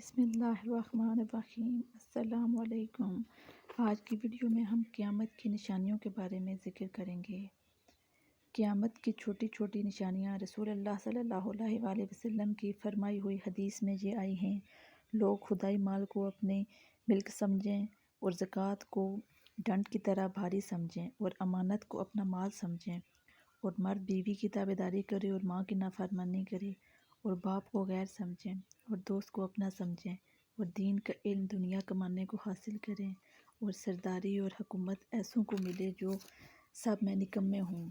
بسم اللہ الرحمن الرحیم۔ السلام علیکم۔ آج کی ویڈیو میں ہم قیامت کی نشانیوں کے بارے میں ذکر کریں گے۔ قیامت کی چھوٹی چھوٹی نشانیاں رسول اللہ صلی اللہ علیہ وآلہ وسلم کی فرمائی ہوئی حدیث میں یہ آئی ہیں: لوگ خدائی مال کو اپنے ملک سمجھیں اور زکوٰۃ کو ڈنڈ کی طرح بھاری سمجھیں اور امانت کو اپنا مال سمجھیں، اور مرد بیوی کی تابعداری کرے اور ماں کی نافرمانی کرے، اور باپ کو غیر سمجھیں اور دوست کو اپنا سمجھیں، اور دین کا علم دنیا کمانے کو حاصل کریں، اور سرداری اور حکومت ایسوں کو ملے جو سب میں نکمے ہوں،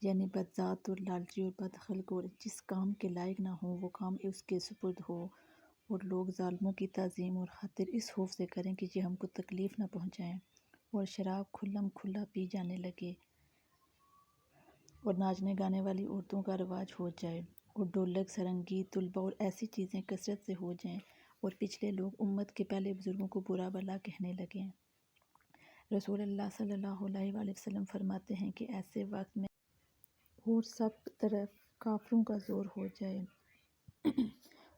یعنی بدذات اور لالچی اور بدخلق، اور جس کام کے لائق نہ ہوں وہ کام اس کے سپرد ہو، اور لوگ ظالموں کی تعظیم اور خاطر اس خوف سے کریں کہ یہ ہم کو تکلیف نہ پہنچائیں، اور شراب کھلم کھلا پی جانے لگے، اور ناچنے گانے والی عورتوں کا رواج ہو جائے، اور ڈھولک سرنگی طلبہ اور ایسی چیزیں کثرت سے ہو جائیں، اور پچھلے لوگ امت کے پہلے بزرگوں کو برا بھلا کہنے لگیں۔ رسول اللہ صلی اللہ علیہ وآلہ وسلم فرماتے ہیں کہ ایسے وقت میں اور سب طرف کافروں کا زور ہو جائے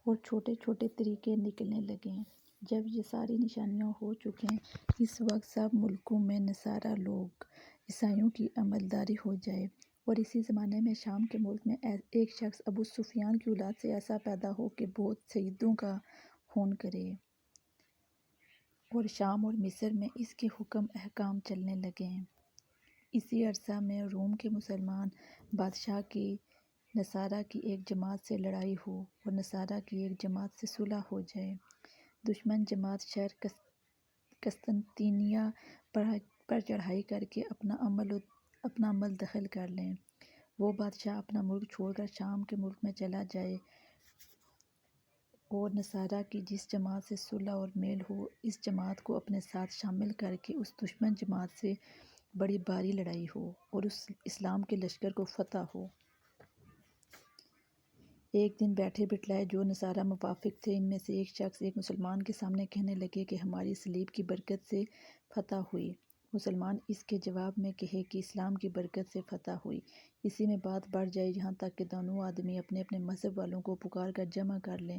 اور چھوٹے چھوٹے طریقے نکلنے لگیں۔ جب یہ ساری نشانیاں ہو چکیں، اس وقت سب ملکوں میں نصارہ لوگ عیسائیوں کی عملداری ہو جائے، اور اسی زمانے میں شام کے ملک میں ایک شخص ابو سفیان کی اولاد سے ایسا پیدا ہو کہ بہت سیدوں کا خون کرے، اور شام اور مصر میں اس کے حکم احکام چلنے لگیں۔ اسی عرصہ میں روم کے مسلمان بادشاہ کی نصارہ کی ایک جماعت سے لڑائی ہو اور نصارہ کی ایک جماعت سے صلح ہو جائے۔ دشمن جماعت شہر قسطنطنیہ پر چڑھائی کر کے اپنا عمل دخل کر لیں۔ وہ بادشاہ اپنا ملک چھوڑ کر شام کے ملک میں چلا جائے، اور نصارہ کی جس جماعت سے صلح اور میل ہو، اس جماعت کو اپنے ساتھ شامل کر کے اس دشمن جماعت سے بڑی بھاری لڑائی ہو اور اس اسلام کے لشکر کو فتح ہو۔ ایک دن بیٹھے بٹھلائے جو نصارہ موافق تھے، ان میں سے ایک شخص ایک مسلمان کے سامنے کہنے لگے کہ ہماری صلیب کی برکت سے فتح ہوئی۔ مسلمان اس کے جواب میں کہے کہ اسلام کی برکت سے فتح ہوئی۔ اسی میں بات بڑھ جائے یہاں تک کہ دونوں آدمی اپنے اپنے مذہب والوں کو پکار کر جمع کر لیں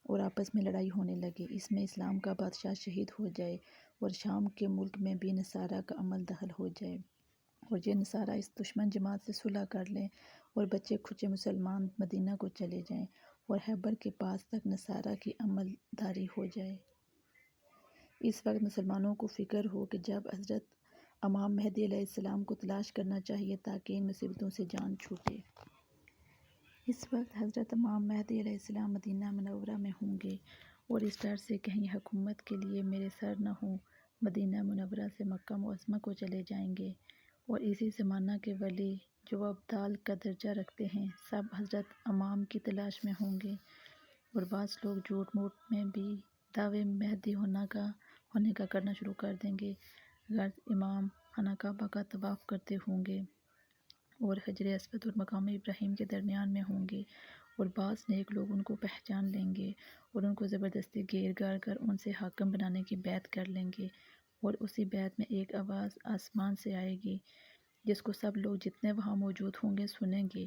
اور آپس میں لڑائی ہونے لگے۔ اس میں اسلام کا بادشاہ شہید ہو جائے اور شام کے ملک میں بھی نصارہ کا عمل دخل ہو جائے، اور یہ نصارہ اس دشمن جماعت سے صلح کر لیں، اور بچے کھچے مسلمان مدینہ کو چلے جائیں، اور خیبر کے پاس تک نصارہ کی عمل داری ہو جائے۔ اس وقت مسلمانوں کو فکر ہو کہ جب حضرت امام مہدی علیہ السلام کو تلاش کرنا چاہیے تاکہ ان مصیبتوں سے جان چھوٹے۔ اس وقت حضرت امام مہدی علیہ السلام مدینہ منورہ میں ہوں گے، اور اس ڈر سے کہیں حکومت کے لیے میرے سر نہ ہوں، مدینہ منورہ سے مکہ معظمہ کو چلے جائیں گے، اور اسی زمانہ کے ولی جو ابدال کا درجہ رکھتے ہیں سب حضرت امام کی تلاش میں ہوں گے، اور بعض لوگ جھوٹ موٹ میں بھی دعوے مہدی ہونے کا کرنا شروع کر دیں گے۔ غرض امام خانہ کعبہ کا طواف کرتے ہوں گے اور حجر اسود اور مقام ابراہیم کے درمیان میں ہوں گے، اور بعض نیک لوگ ان کو پہچان لیں گے اور ان کو زبردستی گھیر گھر کر ان سے حاکم بنانے کی بیعت کر لیں گے، اور اسی بیعت میں ایک آواز آسمان سے آئے گی جس کو سب لوگ جتنے وہاں موجود ہوں گے سنیں گے۔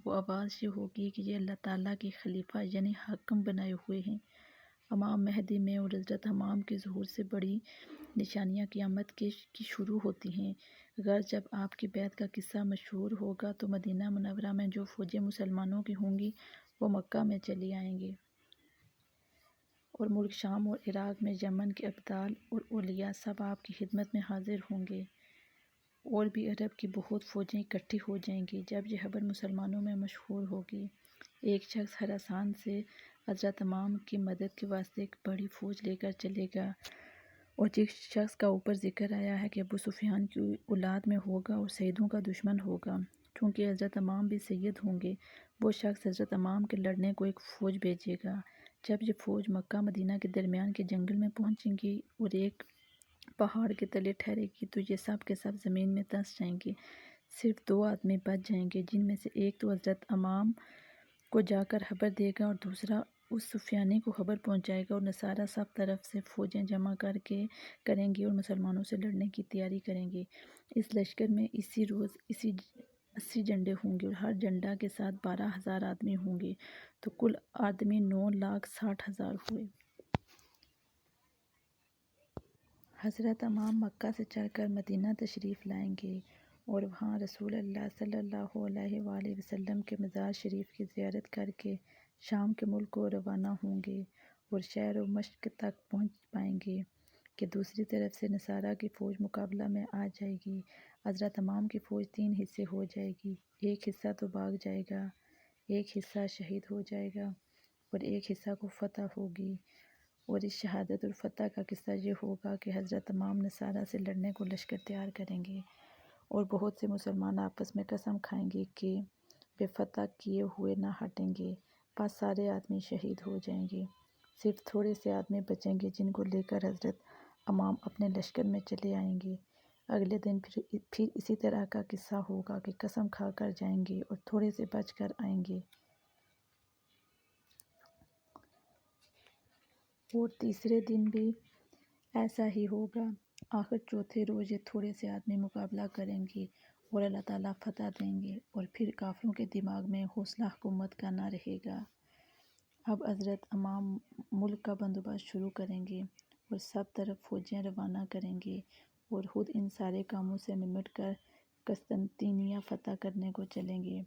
وہ آواز یہ ہوگی کہ یہ اللہ تعالیٰ کے خلیفہ یعنی حاکم بنائے ہوئے ہیں۔ امام مہدی میں اور حضرت امام کے ظہور سے بڑی نشانیاں قیامت کی شروع ہوتی ہیں۔ غرض جب آپ کی بیعت کا قصہ مشہور ہوگا تو مدینہ منورہ میں جو فوجیں مسلمانوں کی ہوں گی وہ مکہ میں چلی آئیں گے، اور ملک شام اور عراق میں یمن کے ابدال اور اولیاء سب آپ کی خدمت میں حاضر ہوں گے، اور بھی عرب کی بہت فوجیں اکٹھی ہو جائیں گی۔ جب یہ خبر مسلمانوں میں مشہور ہوگی، ایک شخص خراسان سے حضرت امام کی مدد کے واسطے ایک بڑی فوج لے کر چلے گا، اور جس شخص کا اوپر ذکر آیا ہے کہ ابو سفیان کی اولاد میں ہوگا اور سیدوں کا دشمن ہوگا، چونکہ حضرت امام بھی سید ہوں گے، وہ شخص حضرت امام کے لڑنے کو ایک فوج بھیجے گا۔ جب یہ فوج مکہ مدینہ کے درمیان کے جنگل میں پہنچے گی اور ایک پہاڑ کے تلے ٹھہرے گی تو یہ سب کے سب زمین میں دھنس جائیں گے، صرف دو آدمی بچ جائیں گے، جن میں سے ایک تو حضرت امام کو جا کر خبر دے گا اور دوسرا اس سفیانی کو خبر پہنچائے گا، اور نصارہ سب طرف سے فوجیں جمع کریں گے اور مسلمانوں سے لڑنے کی تیاری کریں گے۔ اس لشکر میں اسی روز 80 جھنڈے ہوں گے، اور ہر جھنڈا کے ساتھ 12,000 آدمی ہوں گے، تو کل آدمی 9,60,000 ہوئے۔ حضرت امام مکہ سے چل کر مدینہ تشریف لائیں گے اور وہاں رسول اللہ صلی اللہ علیہ وآلہ وسلم کے مزار شریف کی زیارت کر کے شام کے ملک کو روانہ ہوں گے اور شہر و مشق تک پہنچ پائیں گے کہ دوسری طرف سے نصارہ کی فوج مقابلہ میں آ جائے گی۔ حضرت امام کی فوج 3 حصے ہو جائے گی، ایک حصہ تو بھاگ جائے گا، ایک حصہ شہید ہو جائے گا اور ایک حصہ کو فتح ہوگی۔ اور اس شہادت اور فتح کا قصہ یہ ہوگا کہ حضرت امام نصارہ سے لڑنے کو لشکر تیار کریں گے اور بہت سے مسلمان آپس میں قسم کھائیں گے کہ بے فتح کیے ہوئے نہ ہٹیں گے، بس سارے آدمی شہید ہو جائیں گے، صرف تھوڑے سے آدمی بچیں گے جن کو لے کر حضرت امام اپنے لشکر میں چلے آئیں گے۔ اگلے دن پھر اسی طرح کا قصہ ہوگا کہ قسم کھا کر جائیں گے اور تھوڑے سے بچ کر آئیں گے۔ اور تیسرے دن بھی ایسا ہی ہوگا۔ آخر چوتھے روز یہ تھوڑے سے آدمی مقابلہ کریں گے اور اللہ تعالیٰ فتح دیں گے اور پھر کافروں کے دماغ میں حوصلہ حکومت کا نہ رہے گا۔ اب حضرت امام ملک کا بندوبست شروع کریں گے اور سب طرف فوجیں روانہ کریں گے اور خود ان سارے کاموں سے نمٹ کر قسطنطنیہ فتح کرنے کو چلیں گے۔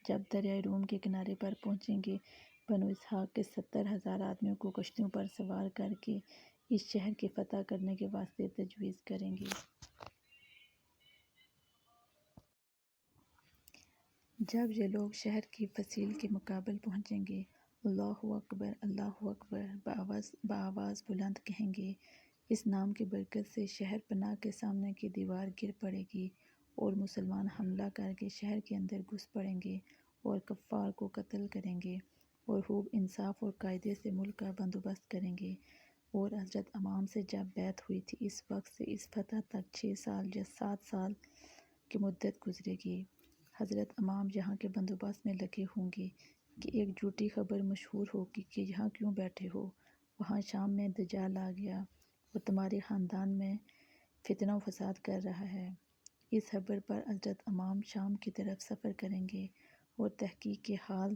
جب دریائے روم کے کنارے پر پہنچیں گے، بنو اسحاق کے 70,000 آدمیوں کو کشتیوں پر سوار کر کے اس شہر کی فتح کرنے کے واسطے تجویز کریں گے۔ جب یہ لوگ شہر کی فصیل کے مقابل پہنچیں گے، اللہ اکبر بآواز بلند کہیں گے۔ اس نام کی برکت سے شہر پناہ کے سامنے کی دیوار گر پڑے گی اور مسلمان حملہ کر کے شہر کے اندر گھس پڑیں گے اور کفار کو قتل کریں گے اور خوب انصاف اور قاعدے سے ملک کا بندوبست کریں گے۔ اور حضرت امام سے جب بیعت ہوئی تھی اس وقت سے اس فتح تک 6 سال یا 7 سال کی مدت گزرے گی۔ حضرت امام یہاں کے بندوبست میں لگے ہوں گے کہ ایک جھوٹی خبر مشہور ہوگی کہ یہاں کیوں بیٹھے ہو، وہاں شام میں دجال آ گیا اور تمہارے خاندان میں فتنہ و فساد کر رہا ہے۔ اس خبر پر حضرت امام شام کی طرف سفر کریں گے اور تحقیق کے حال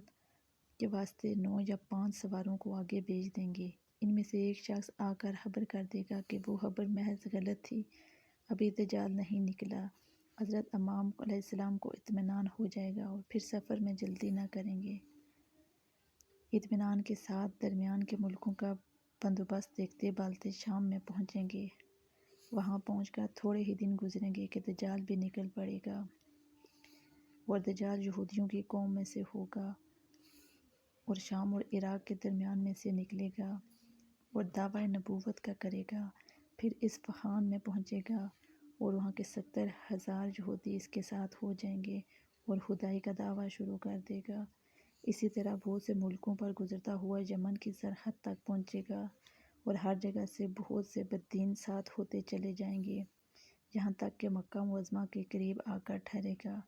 کے واسطے 9 یا 5 سواروں کو آگے بھیج دیں گے۔ ان میں سے ایک شخص آ کر خبر کر دے گا کہ وہ خبر محض غلط تھی، ابھی دجال نہیں نکلا۔ حضرت امام علیہ السلام کو اطمینان ہو جائے گا اور پھر سفر میں جلدی نہ کریں گے۔ اطمینان کے ساتھ درمیان کے ملکوں کا بندوبست دیکھتے بالتے شام میں پہنچیں گے۔ وہاں پہنچ کر تھوڑے ہی دن گزریں گے کہ دجال بھی نکل پڑے گا اور دجال یہودیوں کی قوم میں سے ہوگا اور شام اور عراق کے درمیان میں سے نکلے گا اور دعویٰ نبوت کا کرے گا۔ پھر اصفہان میں پہنچے گا اور وہاں کے 70,000 یہودی اس کے ساتھ ہو جائیں گے اور خدائی کا دعویٰ شروع کر دے گا۔ اسی طرح بہت سے ملکوں پر گزرتا ہوا یمن کی سرحد تک پہنچے گا اور ہر جگہ سے بہت سے بددین ساتھ ہوتے چلے جائیں گے، یہاں تک کہ مکہ معظمہ کے قریب آ کر ٹھہرے گا،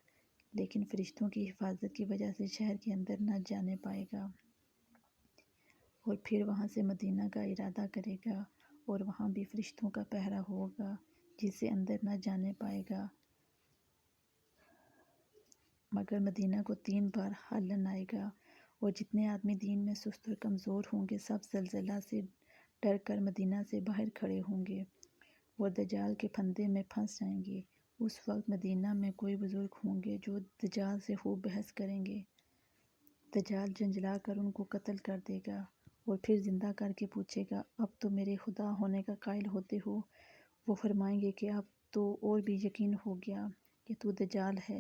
لیکن فرشتوں کی حفاظت کی وجہ سے شہر کے اندر نہ جانے پائے گا اور پھر وہاں سے مدینہ کا ارادہ کرے گا اور وہاں بھی فرشتوں کا پہرہ ہوگا جس سے اندر نہ جانے پائے گا، مگر مدینہ کو 3 بار حالن آئے گا اور جتنے آدمی دین میں سست اور کمزور ہوں گے سب زلزلہ سے ڈر کر مدینہ سے باہر کھڑے ہوں گے اور دجال کے پھندے میں پھنس جائیں گے۔ اس وقت مدینہ میں کوئی بزرگ ہوں گے جو دجال سے خوب بحث کریں گے۔ دجال جھنجھلا کر ان کو قتل کر دے گا اور پھر زندہ کر کے پوچھے گا، اب تو میرے خدا ہونے کا قائل ہوتے ہو؟ وہ فرمائیں گے کہ اب تو اور بھی یقین ہو گیا کہ تو دجال ہے۔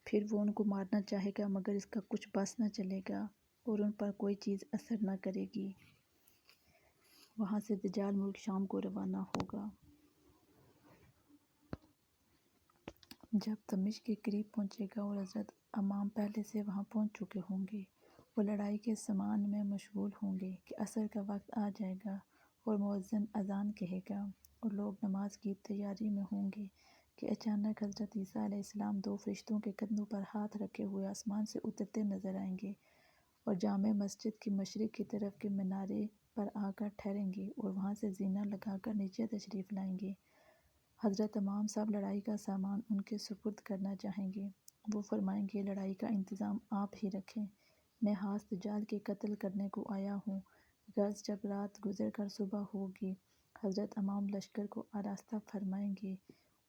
پھر وہ ان کو مارنا چاہے گا مگر اس کا کچھ بس نہ چلے گا اور ان پر کوئی چیز اثر نہ کرے گی۔ وہاں سے دجال ملک شام کو روانہ ہوگا۔ جب دمشق کے قریب پہنچے گا اور حضرت امام پہلے سے وہاں پہنچ چکے ہوں گے، وہ لڑائی کے سامان میں مشغول ہوں گے کہ عصر کا وقت آ جائے گا اور مؤذن اذان کہے گا اور لوگ نماز کی تیاری میں ہوں گے کہ اچانک حضرت عیسیٰ علیہ السلام 2 فرشتوں کے کندھوں پر ہاتھ رکھے ہوئے آسمان سے اترتے نظر آئیں گے اور جامع مسجد کی مشرق کی طرف کے مینارے پر آ کر ٹھہریں گے اور وہاں سے زینہ لگا کر نیچے تشریف لائیں گے۔ حضرت امام سب لڑائی کا سامان ان کے سپرد کرنا چاہیں گے۔ وہ فرمائیں گے لڑائی کا انتظام آپ ہی رکھیں، میں ہاتھ دجال کے قتل کرنے کو آیا ہوں، غرض جب رات گزر کر صبح ہوگی حضرت امام لشکر کو آراستہ فرمائیں گے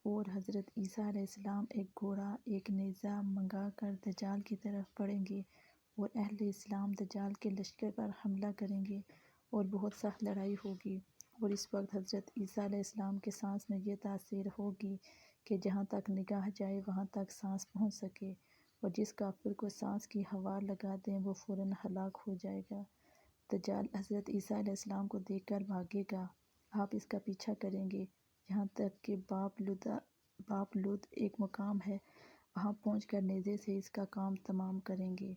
اور حضرت عیسیٰ علیہ السلام ایک گھوڑا ایک نیزہ منگا کر دجال کی طرف بڑھیں گے اور اہل اسلام دجال کے لشکر پر حملہ کریں گے اور بہت سخت لڑائی ہوگی، اور اس وقت حضرت عیسیٰ علیہ السلام کے سانس میں یہ تاثیر ہوگی کہ جہاں تک نگاہ جائے وہاں تک سانس پہنچ سکے، اور جس کافر کو سانس کی ہوا لگا دیں وہ فوراً ہلاک ہو جائے گا۔ دجال حضرت عیسیٰ علیہ السلام کو دیکھ کر بھاگے گا، آپ اس کا پیچھا کریں گے یہاں تک کہ باپ لد ایک مقام ہے، وہاں پہنچ کر نیزے سے اس کا کام تمام کریں گے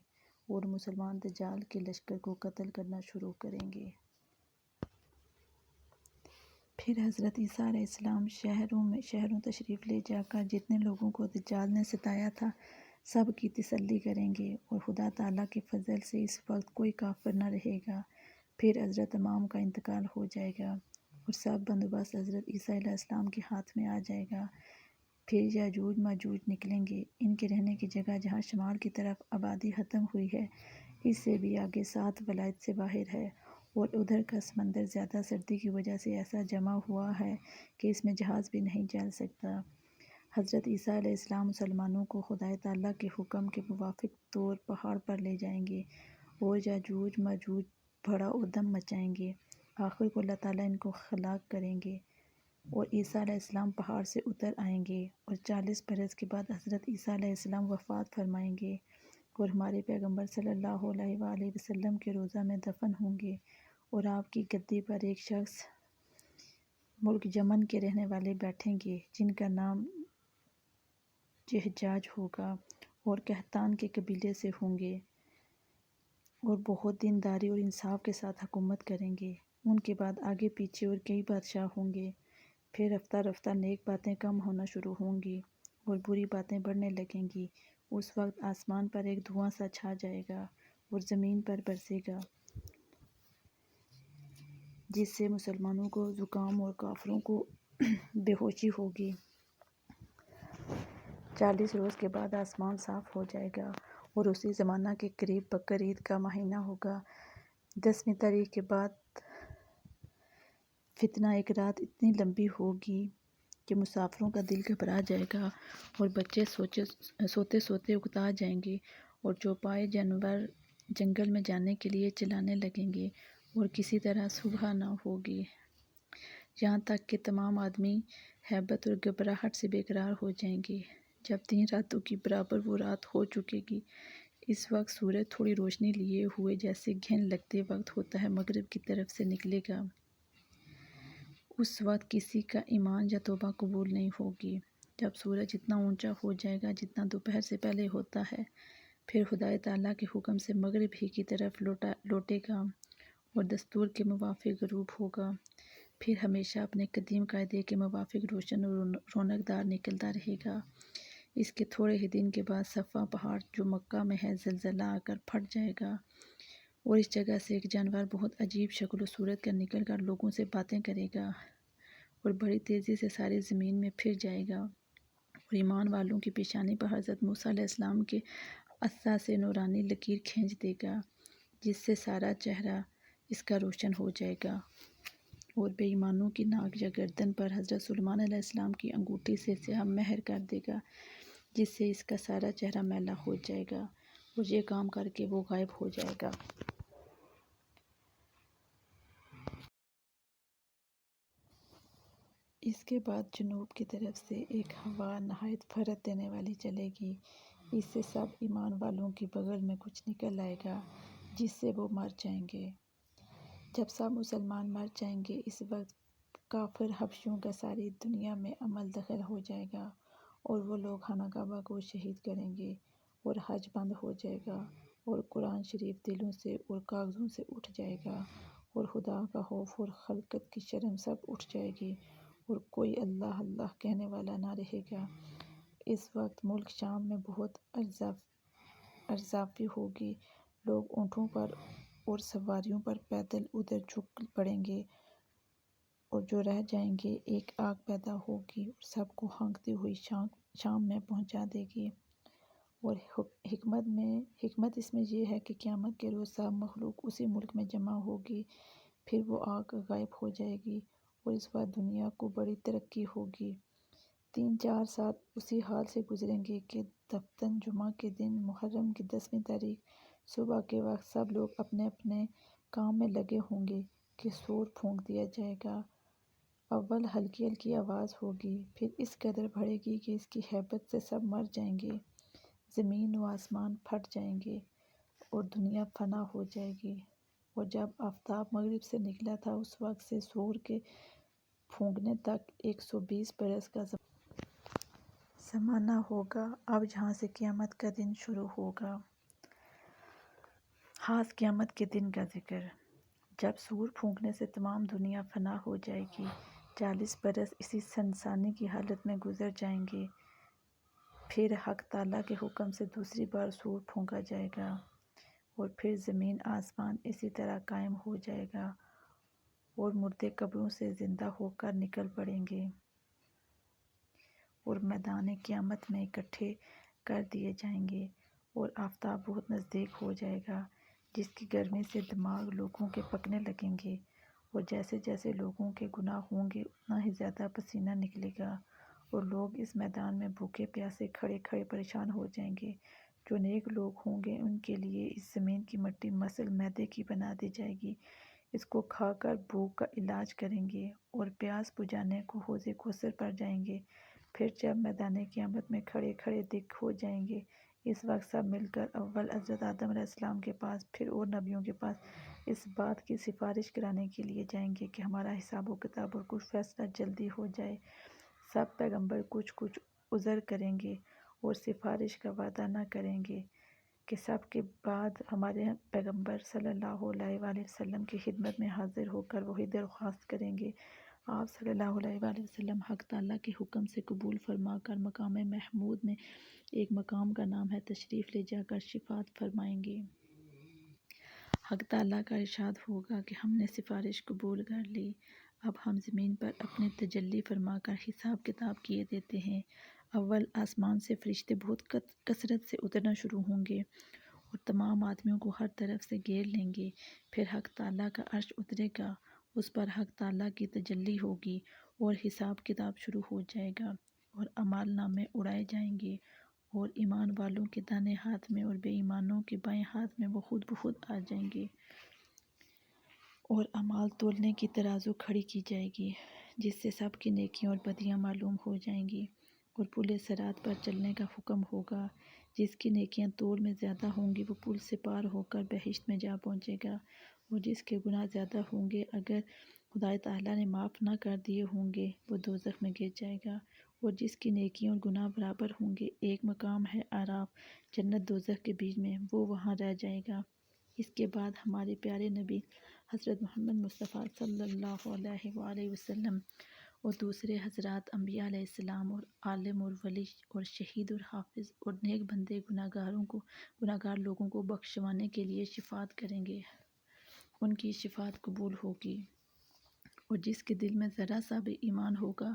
اور مسلمان دجال کے لشکر کو قتل کرنا شروع کریں گے۔ پھر حضرت عیسیٰ علیہ السلام شہروں تشریف لے جا کر جتنے لوگوں کو دجال نے ستایا تھا سب کی تسلی کریں گے، اور خدا تعالیٰ کے فضل سے اس وقت کوئی کافر نہ رہے گا۔ پھر حضرت امام کا انتقال ہو جائے گا اور سب بندوبست حضرت عیسیٰ علیہ السلام کے ہاتھ میں آ جائے گا۔ پھر یاجوج ماجوج نکلیں گے، ان کے رہنے کی جگہ جہاں شمال کی طرف آبادی ختم ہوئی ہے اس سے بھی آگے 7 ولایت سے باہر ہے، اور ادھر کا سمندر زیادہ سردی کی وجہ سے ایسا جمع ہوا ہے کہ اس میں جہاز بھی نہیں چل سکتا۔ حضرت عیسیٰ علیہ السلام مسلمانوں کو خدا تعالیٰ کے حکم کے موافق طور پہاڑ پر لے جائیں گے اور یاجوج ماجوج بڑا ادھم مچائیں گے، آخر کو اللہ تعالیٰ ان کو ہلاک کریں گے، اور عیسیٰ علیہ السلام پہاڑ سے اتر آئیں گے، اور 40 برس کے بعد حضرت عیسیٰ علیہ السلام وفات فرمائیں گے اور ہمارے پیغمبر صلی اللہ علیہ وآلہ وسلم کے روضہ میں دفن ہوں گے، اور آپ کی گدی پر ایک شخص ملک یمن کے رہنے والے بیٹھیں گے جن کا نام جہجاج ہوگا اور قحطان کے قبیلے سے ہوں گے، اور بہت دینداری اور انصاف کے ساتھ حکومت کریں گے۔ ان کے بعد آگے پیچھے اور کئی بادشاہ ہوں گے، پھر رفتہ رفتہ نیک باتیں کم ہونا شروع ہوں گی اور بری باتیں بڑھنے لگیں گی۔ اس وقت آسمان پر ایک دھواں سا چھا جائے گا اور زمین پر برسے گا جس سے مسلمانوں کو زکام اور کافروں کو بے ہوشی ہوگی۔ 40 روز کے بعد آسمان صاف ہو جائے گا اور اسی زمانہ کے قریب بقرعید کا مہینہ ہوگا۔ 10ویں تاریخ کے بعد فتنہ ایک رات اتنی لمبی ہوگی کہ مسافروں کا دل گھبرا جائے گا اور بچے سوتے سوتے اکتا جائیں گے، اور چوپائے جانور جنگل میں جانے کے لیے چلانے لگیں گے اور کسی طرح صبح نہ ہوگی، یہاں تک کہ تمام آدمی ہیبت اور گھبراہٹ سے بے قرار ہو جائیں گے۔ جب 3 راتوں کی برابر وہ رات ہو چکے گی، اس وقت سورج تھوڑی روشنی لیے ہوئے جیسے گھن لگتے وقت ہوتا ہے مغرب کی طرف سے نکلے گا۔ اس وقت کسی کا ایمان یا توبہ قبول نہیں ہوگی۔ جب سورج اتنا اونچا ہو جائے گا جتنا دوپہر سے پہلے ہوتا ہے، پھر خدا تعالیٰ کے حکم سے مغرب ہی کی طرف لوٹے گا اور دستور کے موافق غروب ہوگا، پھر ہمیشہ اپنے قدیم قاعدے کے موافق روشن اور رونق دار نکلتا رہے گا۔ اس کے تھوڑے ہی دن کے بعد صفا پہاڑ جو مکہ میں ہے زلزلہ آ کر پھٹ جائے گا، اور اس جگہ سے ایک جانور بہت عجیب شکل و صورت کا نکل کر لوگوں سے باتیں کرے گا اور بڑی تیزی سے ساری زمین میں پھر جائے گا، اور ایمان والوں کی پیشانی پر حضرت موسیٰ علیہ السلام کے عصا سے نورانی لکیر کھینچ دے گا جس سے سارا چہرہ اس کا روشن ہو جائے گا، اور بے ایمانوں کی ناک یا گردن پر حضرت سلیمان علیہ السلام کی انگوٹھی سے سیاہ مہر کر دے گا جس سے اس کا سارا چہرہ میلا ہو جائے گا، اور یہ کام کر کے وہ غائب ہو جائے گا۔ اس کے بعد جنوب کی طرف سے ایک ہوا نہایت فرحت دینے والی چلے گی، اس سے سب ایمان والوں کی بغل میں کچھ نکل آئے گا جس سے وہ مر جائیں گے۔ جب سب مسلمان مر جائیں گے اس وقت کافر حبشیوں کا ساری دنیا میں عمل دخل ہو جائے گا، اور وہ لوگ خانہ کعبہ کو شہید کریں گے اور حج بند ہو جائے گا، اور قرآن شریف دلوں سے اور کاغذوں سے اٹھ جائے گا، اور خدا کا خوف اور خلقت کی شرم سب اٹھ جائے گی، اور کوئی اللہ اللہ کہنے والا نہ رہے گا۔ اس وقت ملک شام میں بہت ارزافی ہوگی، لوگ اونٹوں پر اور سواریوں پر پیدل ادھر جھک پڑیں گے، اور جو رہ جائیں گے ایک آگ پیدا ہوگی اور سب کو ہانکتی ہوئی شام میں پہنچا دے گی، اور حکمت اس میں یہ ہے کہ قیامت کے روز سب مخلوق اسی ملک میں جمع ہوگی، پھر وہ آگ غائب ہو جائے گی اور اس بار دنیا کو بڑی ترقی ہوگی۔ 3-4 سال اسی حال سے گزریں گے کہ دفتن جمعہ کے دن محرم کی 10ویں تاریخ صبح کے وقت سب لوگ اپنے اپنے کام میں لگے ہوں گے کہ سور پھونک دیا جائے گا۔ اول ہلکی ہلکی آواز ہوگی، پھر اس قدر بڑھے گی کہ اس کی ہیبت سے سب مر جائیں گے، زمین و آسمان پھٹ جائیں گے اور دنیا فنا ہو جائے گی۔ اور جب آفتاب مغرب سے نکلا تھا اس وقت سے سور کے پھونکنے تک 120 برس کا زمانہ ہوگا۔ اب جہاں سے قیامت کا دن شروع ہوگا۔ خاص قیامت کے دن کا ذکر۔ جب سور پھونکنے سے تمام دنیا فنا ہو جائے گی، 40 برس اسی سنسانی کی حالت میں گزر جائیں گے، پھر حق تعالیٰ کے حکم سے دوسری بار سور پھونکا جائے گا اور پھر زمین آسمان اسی طرح قائم ہو جائے گا اور مردے قبروں سے زندہ ہو کر نکل پڑیں گے اور میدان قیامت میں اکٹھے کر دیے جائیں گے، اور آفتاب بہت نزدیک ہو جائے گا جس کی گرمی سے دماغ لوگوں کے پکنے لگیں گے، اور جیسے جیسے لوگوں کے گناہ ہوں گے اتنا ہی زیادہ پسینہ نکلے گا، اور لوگ اس میدان میں بھوکے پیاسے کھڑے کھڑے پریشان ہو جائیں گے۔ جو نیک لوگ ہوں گے ان کے لیے اس زمین کی مٹی مثل میدے کی بنا دی جائے گی، اس کو کھا کر بھوک کا علاج کریں گے اور پیاس بجھانے کو حوض کوثر پر جائیں گے۔ پھر جب میدان قیامت میں کھڑے کھڑے دکھ ہو جائیں گے، اس وقت سب مل کر اول حضرت آدم علیہ السلام کے پاس، پھر اور نبیوں کے پاس اس بات کی سفارش کرانے کے لیے جائیں گے کہ ہمارا حساب و کتاب اور کچھ فیصلہ جلدی ہو جائے۔ سب پیغمبر کچھ کچھ عذر کریں گے اور سفارش کا وعدہ نہ کریں گے کہ سب کے بعد ہمارے پیغمبر صلی اللہ علیہ وآلہ وسلم کی خدمت میں حاضر ہو کر وہی درخواست کریں گے۔ آپ صلی اللہ علیہ وآلہ وسلم حق تعالیٰ کے حکم سے قبول فرما کر مقام محمود میں ایک مقام کا نام ہے تشریف لے جا کر شفاعت فرمائیں گے۔ حق تعالیٰ کا ارشاد ہوگا کہ ہم نے سفارش قبول کر لی، اب ہم زمین پر اپنے تجلی فرما کر حساب کتاب کیے دیتے ہیں۔ اول آسمان سے فرشتے بہت کثرت سے اترنا شروع ہوں گے اور تمام آدمیوں کو ہر طرف سے گھیر لیں گے۔ پھر حق تعالیٰ کا عرش اترے گا، اس پر حق تعالیٰ کی تجلی ہوگی اور حساب کتاب شروع ہو جائے گا اور اعمال نامے اڑائے جائیں گے، اور ایمان والوں کے دائیں ہاتھ میں اور بے ایمانوں کے بائیں ہاتھ میں وہ خود بخود آ جائیں گے، اور اعمال تولنے کی ترازو کھڑی کی جائے گی جس سے سب کی نیکیاں اور بدیاں معلوم ہو جائیں گی، اور پل صراط پر چلنے کا حکم ہوگا۔ جس کی نیکیاں تول میں زیادہ ہوں گی وہ پل سے پار ہو کر بہشت میں جا پہنچے گا، اور جس کے گناہ زیادہ ہوں گے اگر خدا تعالیٰ نے معاف نہ کر دیے ہوں گے وہ دوزخ میں گر جائے گا، اور جس کی نیکیاں اور گناہ برابر ہوں گے ایک مقام ہے اعراف، جنت دوزخ کے بیچ میں، وہ وہاں رہ جائے گا۔ اس کے بعد ہمارے پیارے نبی حضرت محمد مصطفیٰ صلی اللہ علیہ وآلہ وسلم اور دوسرے حضرات انبیاء علیہ السلام اور عالم اور ولی اور شہید اور حافظ اور نیک بندے گناہ گار لوگوں کو بخشوانے کے لیے شفاعت کریں گے۔ ان کی شفاعت قبول ہوگی، اور جس کے دل میں ذرا سا بھی ایمان ہوگا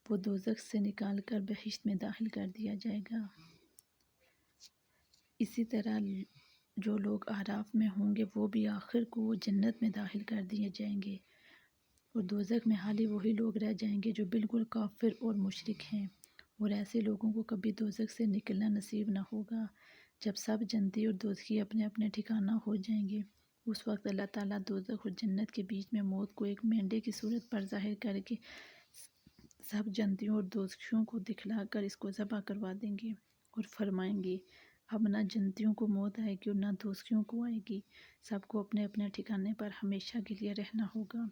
وہ دوزخ سے نکال کر بہشت میں داخل کر دیا جائے گا۔ اسی طرح جو لوگ اعراف میں ہوں گے وہ بھی آخر کو وہ جنت میں داخل کر دیے جائیں گے، اور دوزخ میں حالی وہی لوگ رہ جائیں گے جو بالکل کافر اور مشرک ہیں، اور ایسے لوگوں کو کبھی دوزخ سے نکلنا نصیب نہ ہوگا۔ جب سب جنتی اور دوزخی اپنے اپنے ٹھکانہ ہو جائیں گے اس وقت اللہ تعالیٰ دوزخ اور جنت کے بیچ میں موت کو ایک مینڈے کی صورت پر ظاہر کر کے سب جنتیوں اور دوزخیوں کو دکھلا کر اس کو ذبح کروا دیں گے اور فرمائیں گے اب نہ جنتیوں کو موت آئے گی اور نہ دوزخیوں کو آئے گی، سب کو اپنے اپنے ٹھکانے پر ہمیشہ کے لیے رہنا ہوگا۔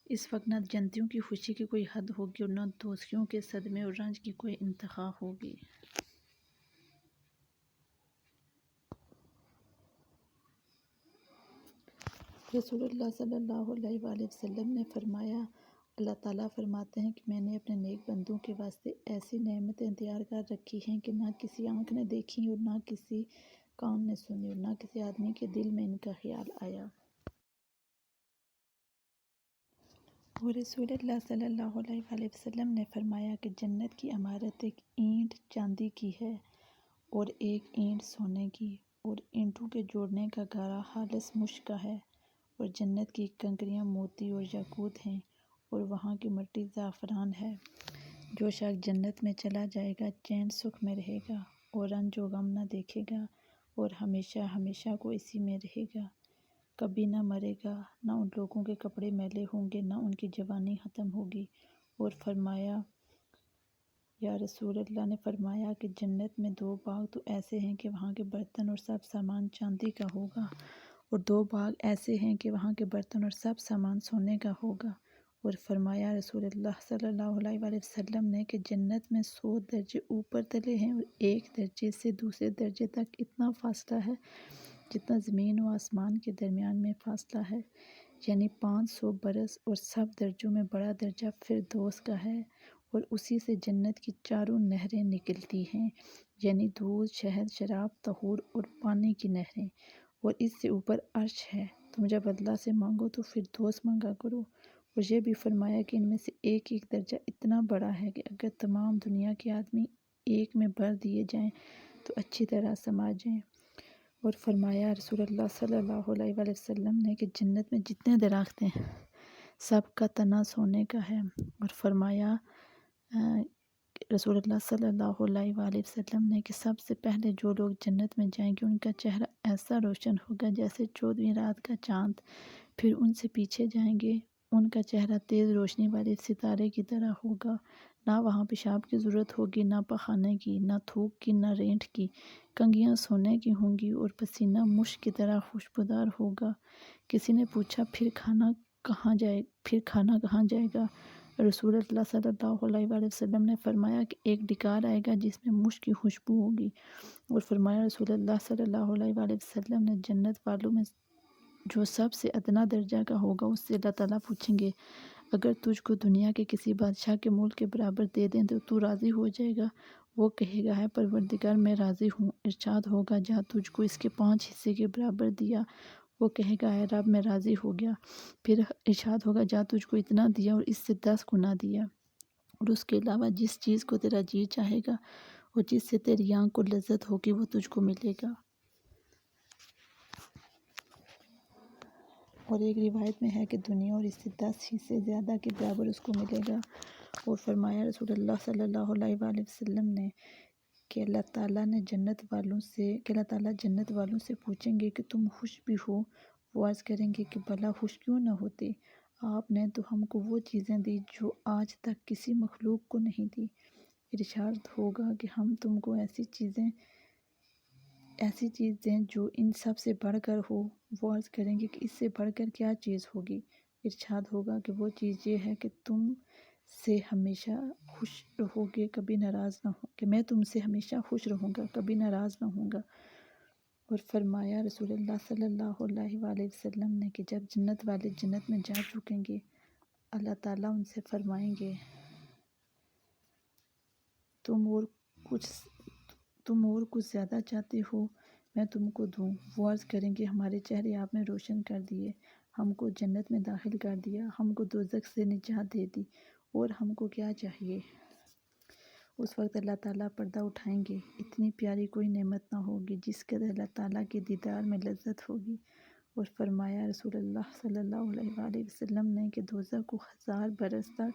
اس وقت نہ جنتیوں کی خوشی کی کوئی حد ہوگی اور نہ دوزخیوں کے صدمے اور رنج کی کوئی انتہا ہوگی۔ رسول اللہ صلی اللہ علیہ وآلہ وسلم نے فرمایا، اللہ تعالیٰ فرماتے ہیں کہ میں نے اپنے نیک بندوں کے واسطے ایسی نعمتیں تیار کر رکھی ہیں کہ نہ کسی آنکھ نے دیکھی اور نہ کسی کان نے سنی اور نہ کسی آدمی کے دل میں ان کا خیال آیا۔ اور رسول اللہ صلی اللہ علیہ وآلہ وسلم نے فرمایا کہ جنت کی عمارت ایک اینٹ چاندی کی ہے اور ایک اینٹ سونے کی، اور اینٹوں کے جوڑنے کا گارا خالص مشک کا ہے، اور جنت کی کنکریاں موتی اور یاقوت ہیں، اور وہاں کی مٹی زعفران ہے۔ جو شخص جنت میں چلا جائے گا چین سکھ میں رہے گا اور رنج و غم نہ دیکھے گا اور ہمیشہ ہمیشہ کو اسی میں رہے گا، کبھی نہ مرے گا، نہ ان لوگوں کے کپڑے میلے ہوں گے، نہ ان کی جوانی ختم ہوگی۔ اور فرمایا، یا رسول اللہ نے فرمایا کہ جنت میں 2 باغ تو ایسے ہیں کہ وہاں کے برتن اور سب سامان چاندی کا ہوگا، اور 2 باغ ایسے ہیں کہ وہاں کے برتن اور سب سامان سونے کا ہوگا۔ اور فرمایا رسول اللہ صلی اللہ علیہ وآلہ وسلم نے کہ جنت میں 100 درجے اوپر تلے ہیں، اور ایک درجے سے دوسرے درجے تک اتنا فاصلہ ہے جتنا زمین و آسمان کے درمیان میں فاصلہ ہے، یعنی 500 برس، اور سب درجوں میں بڑا درجہ فردوس کا ہے، اور اسی سے جنت کی 4 نہریں نکلتی ہیں، یعنی دودھ، شہد، شراب، طہور اور پانی کی نہریں، اور اس سے اوپر عرش ہے۔ تم جب اللہ سے مانگو تو فردوس مانگا کرو۔ اور یہ بھی فرمایا کہ ان میں سے ایک ایک درجہ اتنا بڑا ہے کہ اگر تمام دنیا کے آدمی ایک میں بھر دیے جائیں تو اچھی طرح سما جائیں۔ اور فرمایا رسول اللہ صلی اللہ علیہ وآلہ وسلم نے کہ جنت میں جتنے درخت ہیں سب کا تنا سونے کا ہے۔ اور فرمایا رسول اللہ صلی اللہ علیہ وآلہ وسلم نے کہ سب سے پہلے جو لوگ جنت میں جائیں گے ان کا چہرہ ایسا روشن ہوگا جیسے 14ویں رات کا چاند، پھر ان سے پیچھے جائیں گے، ان کا چہرہ تیز روشنی والے ستارے کی طرح ہوگا، نہ وہاں پیشاب کی ضرورت ہوگی، نہ پخانے کی، نہ تھوک کی، نہ رینٹ کی، کنگھیاں سونے کی ہوں گی اور پسینہ مشک کی طرح خوشبودار ہوگا۔ کسی نے پوچھا پھر کھانا کہاں جائے گا؟ رسول اللہ صلی اللہ علیہ وآلہ وسلم نے فرمایا کہ ایک ڈکار آئے گا جس میں مشک کی خوشبو ہوگی۔ اور فرمایا رسول اللہ صلی اللہ علیہ وآلہ وسلم نے جنت والوں میں جو سب سے ادنا درجہ کا ہوگا اس سے اللہ تعالیٰ پوچھیں گے اگر تجھ کو دنیا کے کسی بادشاہ کے ملک کے برابر دے دیں تو راضی ہو جائے گا؟ وہ کہے گا ہے پروردگار میں راضی ہوں۔ ارشاد ہوگا جا تجھ کو اس کے 5 حصے کے برابر دیا؟ وہ کہے گا ہے رب میں راضی ہو گیا۔ پھر ارشاد ہوگا جا تجھ کو اتنا دیا اور اس سے 10 گنا دیا، اور اس کے علاوہ جس چیز کو تیرا جی چاہے گا اور جس سے تیری آنکھ کو لذت ہوگی وہ تجھ کو ملے گا۔ اور ایک روایت میں ہے کہ دنیا اور اس سے 10 حصے زیادہ کے برابر اس کو ملے گا۔ اور فرمایا رسول اللہ صلی اللہ علیہ وآلہ وسلم نے کہ اللہ تعالیٰ جنت والوں سے پوچھیں گے کہ تم خوش بھی ہو؟ وہ عرض کریں گے کہ بھلا خوش کیوں نہ ہوتے، آپ نے تو ہم کو وہ چیزیں دی جو آج تک کسی مخلوق کو نہیں دی۔ ارشاد ہوگا کہ ہم تم کو ایسی چیز دیں جو ان سب سے بڑھ کر ہو۔ وہ عرض کریں گے کہ اس سے بڑھ کر کیا چیز ہوگی؟ ارشاد ہوگا کہ وہ چیز یہ ہے کہ تم سے ہمیشہ خوش رہو گے، کبھی ناراض نہ ہو، کہ میں تم سے ہمیشہ خوش رہوں گا، کبھی ناراض نہ ہوں گا۔ اور فرمایا رسول اللہ صلی اللہ علیہ وآلہ وسلم نے کہ جب جنت والے جنت میں جا چکیں گے اللہ تعالیٰ ان سے فرمائیں گے تم اور کچھ زیادہ چاہتے ہو میں تم کو دوں؟ وہ عرض کریں گے ہمارے چہرے آپ نے روشن کر دیے، ہم کو جنت میں داخل کر دیا، ہم کو دوزخ سے نجات دے دی، اور ہم کو کیا چاہیے؟ اس وقت اللہ تعالیٰ پردہ اٹھائیں گے، اتنی پیاری کوئی نعمت نہ ہوگی جس قدر اللہ تعالیٰ کے دیدار میں لذت ہوگی۔ اور فرمایا رسول اللہ صلی اللہ علیہ وآلہ وسلم نے کہ دوزخ کو 1000 برس تک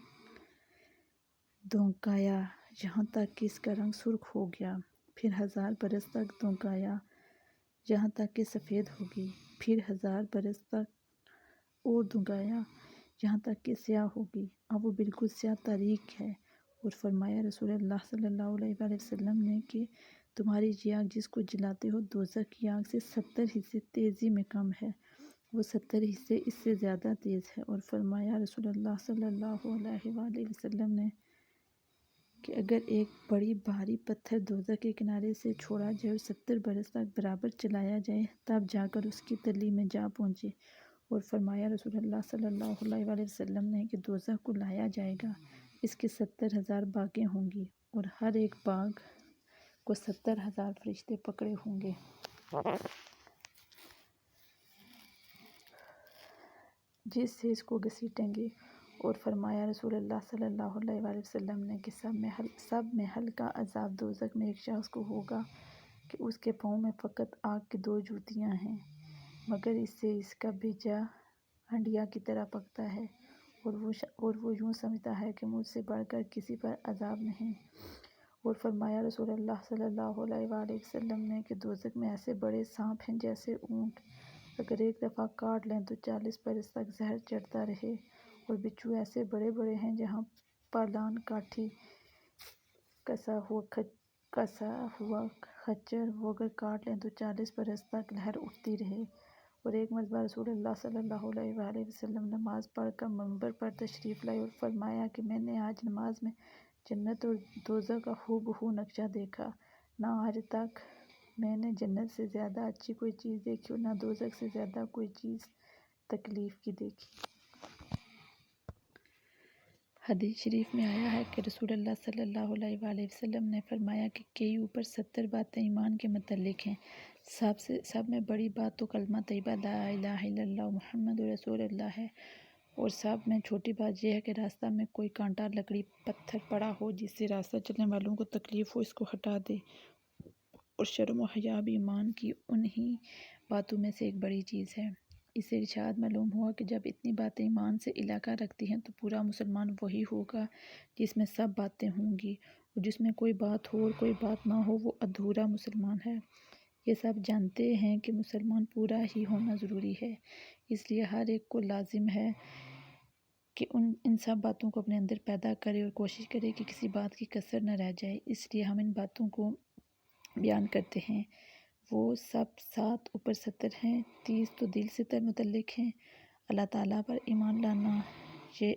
دھونکایا یہاں تک کہ اس کا رنگ سرخ ہو گیا، پھر 1000 برس تک دھونکایا یہاں تک کہ سفید ہوگی، پھر 1000 برس تک اور دھونکایا یہاں تک کہ سیاہ ہوگی، اب وہ بالکل سیاہ تاریک ہے۔ اور فرمایا رسول اللہ صلی اللہ علیہ وآلہ وسلم نے کہ تمہاری یہ آگ جس کو جلاتے ہو دوزخ کی آگ سے 70 حصے تیزی میں کم ہے، وہ 70 حصے اس سے زیادہ تیز ہے۔ اور فرمایا رسول اللہ صلی اللہ علیہ وآلہ وسلم نے کہ اگر ایک بڑی بھاری پتھر دوزخ کے کنارے سے چھوڑا جائے اور 70 برس تک برابر چلایا جائے تب جا کر اس کی تلی میں جا پہنچے۔ اور فرمایا رسول اللہ صلی اللہ علیہ وآلہ وسلم نے کہ دوزخ کو لایا جائے گا، اس کے 70,000 باغیں ہوں گی، اور ہر ایک باغ کو 70,000 فرشتے پکڑے ہوں گے، جس سے اس کو گھسیٹیں گے۔ اور فرمایا رسول اللہ صلی اللہ علیہ وآلہ وسلم نے کہ سب میں ہلکا عذاب دوزخ میں ایک شخص کو ہوگا کہ اس کے پاؤں میں فقط آگ کی 2 جوتیاں ہیں، مگر اس سے اس کا بھیجا ہنڈیا کی طرح پکتا ہے، اور وہ یوں سمجھتا ہے کہ مجھ سے بڑھ کر کسی پر عذاب نہیں۔ اور فرمایا رسول اللہ صلی اللہ علیہ وآلہ وسلم نے کہ دوزخ میں ایسے بڑے سانپ ہیں جیسے اونٹ، اگر ایک دفعہ کاٹ لیں تو 40 برس تک زہر چڑھتا رہے، اور بچھو ایسے بڑے بڑے ہیں جہاں پالان کاٹھی کسا ہوا خچر، وہ اگر کاٹ لیں تو 40 برس تک لہر اٹھتی رہے۔ اور ایک مرتبہ رسول اللہ صلی اللہ علیہ وآلہ وسلم نماز پڑھ کر منبر پر تشریف لائے اور فرمایا کہ میں نے آج نماز میں جنت اور دوزخ کا ہو بہو نقشہ دیکھا، نہ آج تک میں نے جنت سے زیادہ اچھی کوئی چیز دیکھی اور نہ دوزخ سے زیادہ کوئی چیز تکلیف کی دیکھی۔ حدیث شریف میں آیا ہے کہ رسول اللہ صلی اللہ علیہ وآلہ وسلم نے فرمایا کہ کئی اوپر 70 باتیں ایمان کے متعلق ہیں، سب میں بڑی بات تو کلمہ طیبہ لا الہ الا اللہ محمد رسول اللہ ہے، اور سب میں چھوٹی بات یہ ہے کہ راستہ میں کوئی کانٹا، لکڑی، پتھر پڑا ہو جس سے راستہ چلنے والوں کو تکلیف ہو، اس کو ہٹا دے۔ اور شرم و حیا بھی ایمان کی انہی باتوں میں سے ایک بڑی چیز ہے۔ اس سے ارشاد معلوم ہوا کہ جب اتنی باتیں ایمان سے علاقہ رکھتی ہیں تو پورا مسلمان وہی ہوگا جس میں سب باتیں ہوں گی، اور جس میں کوئی بات ہو اور کوئی بات نہ ہو وہ ادھورا مسلمان ہے۔ یہ سب جانتے ہیں کہ مسلمان پورا ہی ہونا ضروری ہے، اس لیے ہر ایک کو لازم ہے کہ ان سب باتوں کو اپنے اندر پیدا کرے اور کوشش کرے کہ کسی بات کی کسر نہ رہ جائے۔ اس لیے ہم ان باتوں کو بیان کرتے ہیں۔ وہ سب 7 اوپر 70 ہیں، 30 تو دل سے متعلق ہیں۔ اللہ تعالیٰ پر ایمان لانا، یہ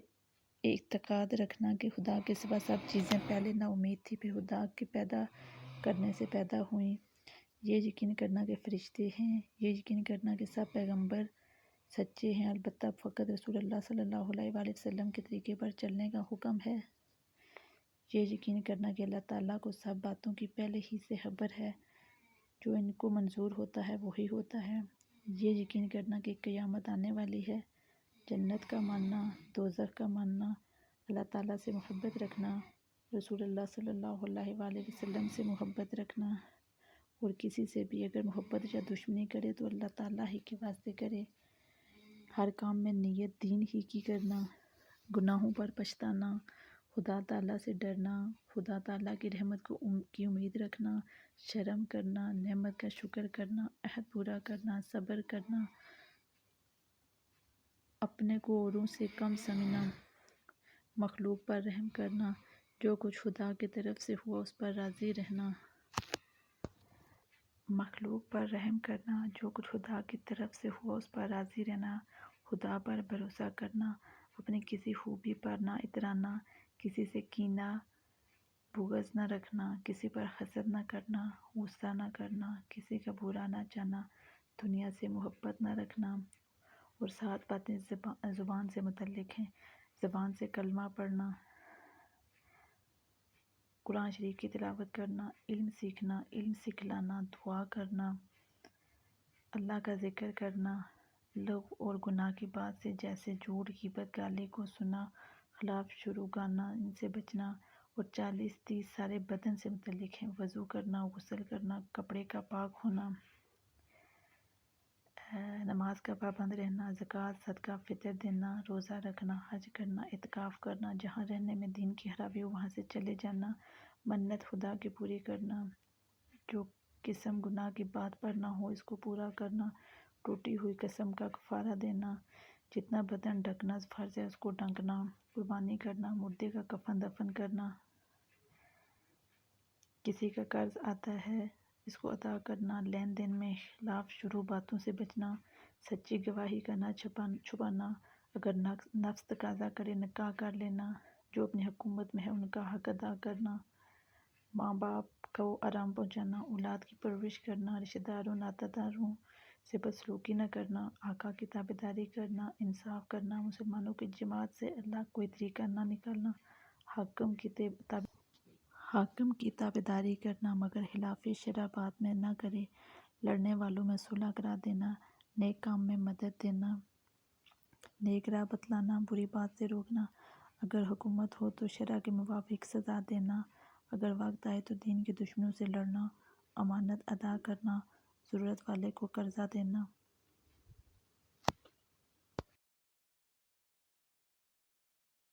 اعتقاد رکھنا کہ خدا کے سوا سب چیزیں پہلے نا امید تھی پھر خدا کے پیدا کرنے سے پیدا ہوئیں، یہ یقین کرنا کہ فرشتے ہیں، یہ یقین کرنا کہ سب پیغمبر سچے ہیں، البتہ فقط رسول اللہ صلی اللہ علیہ وآلہ وسلم کے طریقے پر چلنے کا حکم ہے، یہ یقین کرنا کہ اللہ تعالیٰ کو سب باتوں کی پہلے ہی سے خبر ہے، جو ان کو منظور ہوتا ہے وہی ہوتا ہے، یہ یقین کرنا کہ قیامت آنے والی ہے، جنت کا ماننا، دوزخ کا ماننا، اللہ تعالیٰ سے محبت رکھنا، رسول اللہ صلی اللہ علیہ وآلہ وسلم سے محبت رکھنا، اور کسی سے بھی اگر محبت یا دشمنی کرے تو اللہ تعالیٰ ہی کے واسطے کرے، ہر کام میں نیت دین ہی کی کرنا، گناہوں پر پچھتانا، خدا تعالیٰ سے ڈرنا، خدا تعالیٰ کی رحمت کی امید رکھنا، شرم کرنا، نعمت کا شکر کرنا، عہد پورا کرنا، صبر کرنا، اپنے کو اوروں سے کم سمجھنا، مخلوق پر رحم کرنا، جو کچھ خدا کی طرف سے ہوا اس پر راضی رہنا، مخلوق پر رحم کرنا، جو کچھ خدا کی طرف سے ہوا اس پر راضی رہنا، خدا پر بھروسہ کرنا، اپنی کسی خوبی پر نہ اترانا، کسی سے کینہ بغض نہ رکھنا، کسی پر حسد نہ کرنا، غصہ نہ کرنا، کسی کا برا نہ چاہنا، دنیا سے محبت نہ رکھنا، اور 7 باتیں زبان سے متعلق ہیں، زبان سے کلمہ پڑھنا، قرآن شریف کی تلاوت کرنا، علم سیکھنا، علم سکھلانا، دعا کرنا، اللہ کا ذکر کرنا، لغو اور گناہ کی بات سے جیسے جھوٹ، غیبت، گالی کو سنا، خلاف شروع گانا، ان سے بچنا، اور 40-30 سارے بدن سے متعلق ہیں، وضو کرنا، غسل کرنا، کپڑے کا پاک ہونا، نماز کا پابند رہنا، زکوٰۃ، صدقہ، فطر دینا، روزہ رکھنا، حج کرنا، اعتکاف کرنا، جہاں رہنے میں دین کی خرابی ہو وہاں سے چلے جانا، منت خدا کی پوری کرنا، جو قسم گناہ کی بات پر نہ ہو اس کو پورا کرنا، ٹوٹی ہوئی قسم کا کفارہ دینا، جتنا بدن ڈھکنا فرض ہے اس کو ڈھکنا، قربانی کرنا، مردے کا کفن دفن کرنا، کسی کا قرض آتا ہے اس کو ادا کرنا، لین دین میں خلاف شروع باتوں سے بچنا، سچی گواہی کا نہ چھپانا، اگر نفس تقاضا کرے نکاح کر لینا، جو اپنی حکومت میں ہے ان کا حق ادا کرنا، ماں باپ کو آرام پہنچانا، اولاد کی پرورش کرنا، رشتہ داروں ناطہ داروں سے بدسلوکی نہ کرنا، آقا کی تابعداری کرنا، انصاف کرنا، مسلمانوں کی جماعت سے الگ کوئی طریقہ نہ نکالنا، حاکم کی تابعداری کرنا مگر خلاف شرع بات میں نہ کرے، لڑنے والوں میں صلح کرا دینا، نیک کام میں مدد دینا، نیک راہ بتلانا، بری بات سے روکنا، اگر حکومت ہو تو شرع کے موافق سزا دینا، اگر وقت آئے تو دین کے دشمنوں سے لڑنا، امانت ادا کرنا، ضرورت والے کو قرضہ دینا۔